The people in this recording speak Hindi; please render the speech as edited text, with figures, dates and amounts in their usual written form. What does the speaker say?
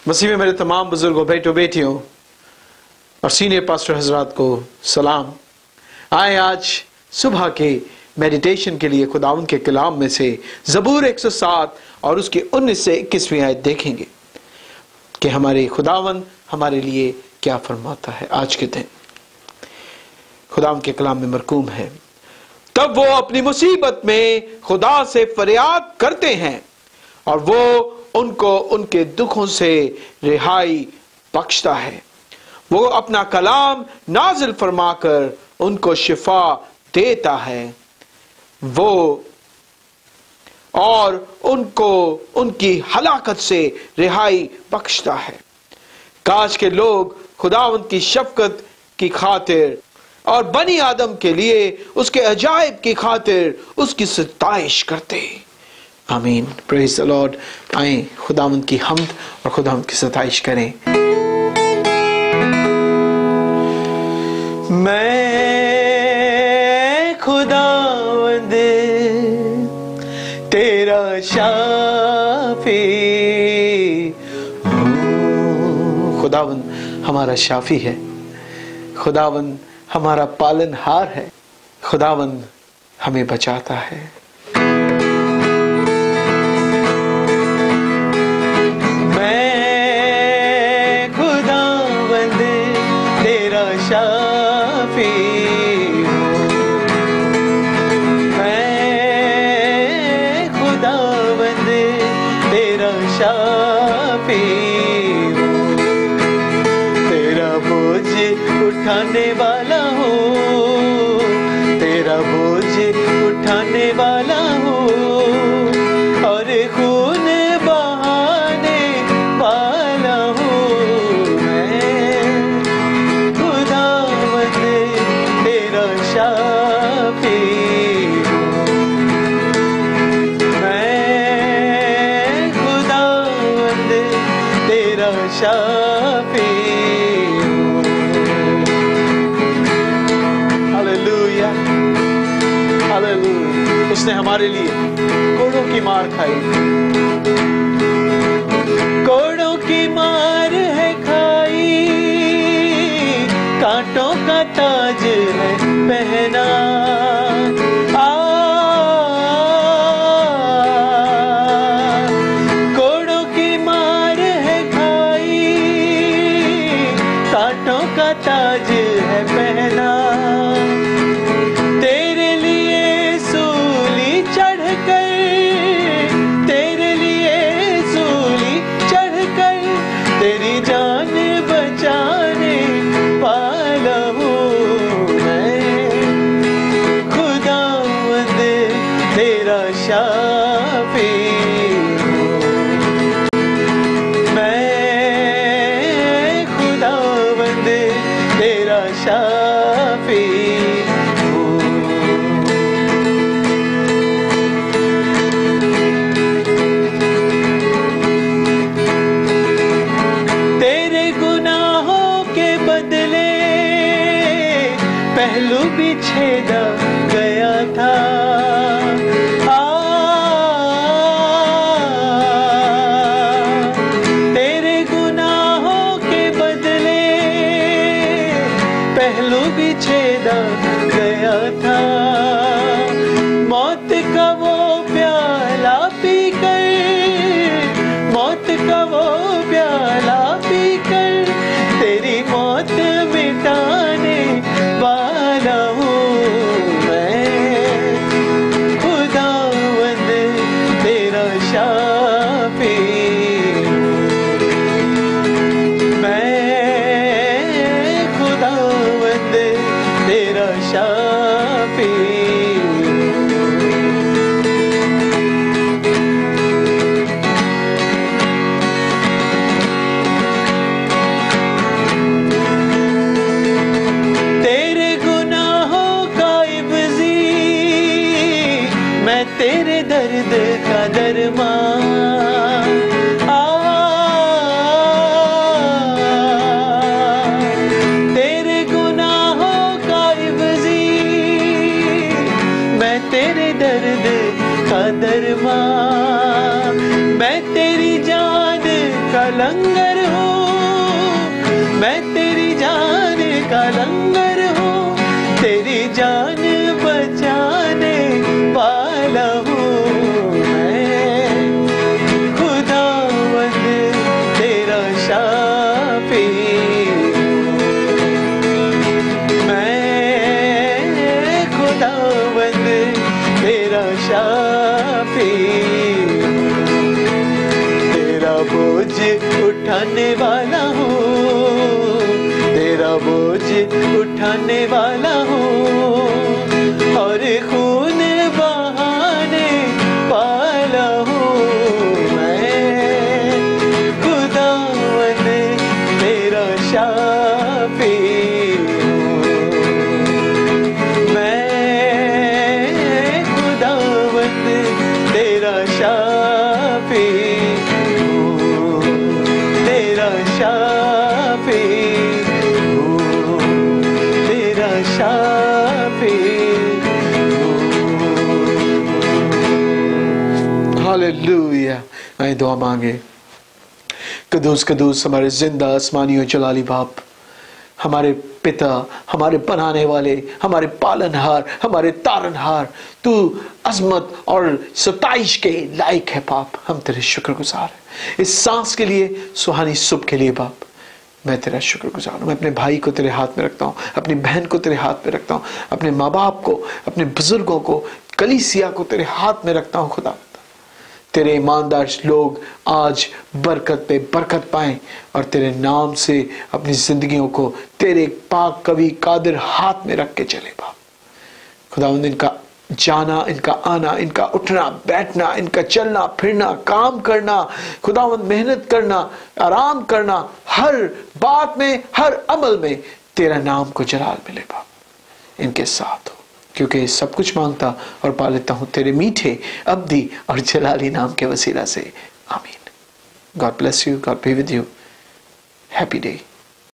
मसीह में मेरे तमाम बुजुर्गों, बेटों, बेटियों और सीनियर पास्टर हजरात को सलाम। आए आज सुबह के मेडिटेशन के लिए खुदावंद के कलाम में से ज़बूर 107 और उसकी 19 से 21वीं आयत देखेंगे कि हमारे खुदावंद हमारे लिए क्या फरमाता है। आज के दिन खुदावंद के कलाम में मरकूम है, तब वो अपनी मुसीबत में खुदा से फरियाद करते हैं और वो उनको उनके दुखों से रिहाई बख्शता है। वो अपना कलाम नाजिल फरमाकर उनको शिफा देता है वो और उनको उनकी हलाकत से रिहाई बख्शता है। काश के लोग खुदावंद की शफकत की खातिर और बनी आदम के लिए उसके अजायब की खातिर उसकी सताइश करते। आमीन, प्रेज द लॉर्ड। आए खुदावंद की हम्द और खुदावंद की सताइश करें। मैं खुदावंद तेरा शाफी हूँ। खुदावंद हमारा शाफी है, खुदावंद हमारा पालनहार है, खुदावंद हमें बचाता है। उठाने वाला हूँ, तेरा बोझ उठाने वाला हूँ और खून बहाने वाला हूँ। मैं खुदावंद तेरा शाफी हूँ। मैं खुदावंद तेरा शाफी। उसने हमारे लिए कोड़ों की मार खाई, कोड़ों की मार है खाई, कांटों का ताज है पहना। कोड़ों की मार है खाई, कांटों का ताज है पहना। छेदा गया था, तेरे गुनाहों के बदले पहलू भी छेदा गया था। मौत का वो प्याला पीकर, मौत का वो प्याला पीकर तेरी मौत मिटाने वाला हूँ। शाफी लंगर हूँ, मैं तेरी जान का लंगर हूँ, तेरी जान बचाने वाला हूँ। मैं खुदावंद तेरा शाफी, मैं खुदावंद तेरा शाफी, तेरा बोझ उठाने वाला हूँ, तेरा बोझ उठाने वाला हूँ, और खून बहाने वाला हूँ। मैं खुदावंद तेरा शाफी हूँ, मैं खुदावंद तेरा शाफी हूँ, तेरा शाफी हूँ, तेरा शाफी हूँ। हालेलुया। आइए दुआ मांगे। कदूस कदूस हमारे जिंदा आसमानी और जलाली बाप, हमारे पिता, हमारे बनाने वाले, हमारे पालनहार, हमारे तारनहार, तू अजमत और सताइश के लायक है बाप। हम तेरे शुक्रगुजार हैं इस सांस के लिए, सुहानी सुबह के लिए बाप। मैं तेरा शुक्रगुजार हूँ। मैं अपने भाई को तेरे हाथ में रखता हूँ, अपनी बहन को तेरे हाथ में रखता हूँ, अपने माँ बाप को, अपने बुजुर्गों को, कलीसिया को तेरे हाथ में रखता हूँ खुदा। तेरे ईमानदार लोग आज बरकत पे बरकत पाएं और तेरे नाम से अपनी जिंदगियों को तेरे पाक कवि कादिर हाथ में रख के चले बाप। खुदावंद इनका जाना, इनका आना, इनका उठना बैठना, इनका चलना फिरना, काम करना, खुदावंद मेहनत करना, आराम करना, हर बात में, हर अमल में तेरा नाम को जलाल मिले बाप। इनके साथ हो, क्योंकि सब कुछ मांगता और पा लेता हूं तेरे मीठे अब्दी और जलाली नाम के वसीला से, आमीन। God bless you, God be with you. Happy day.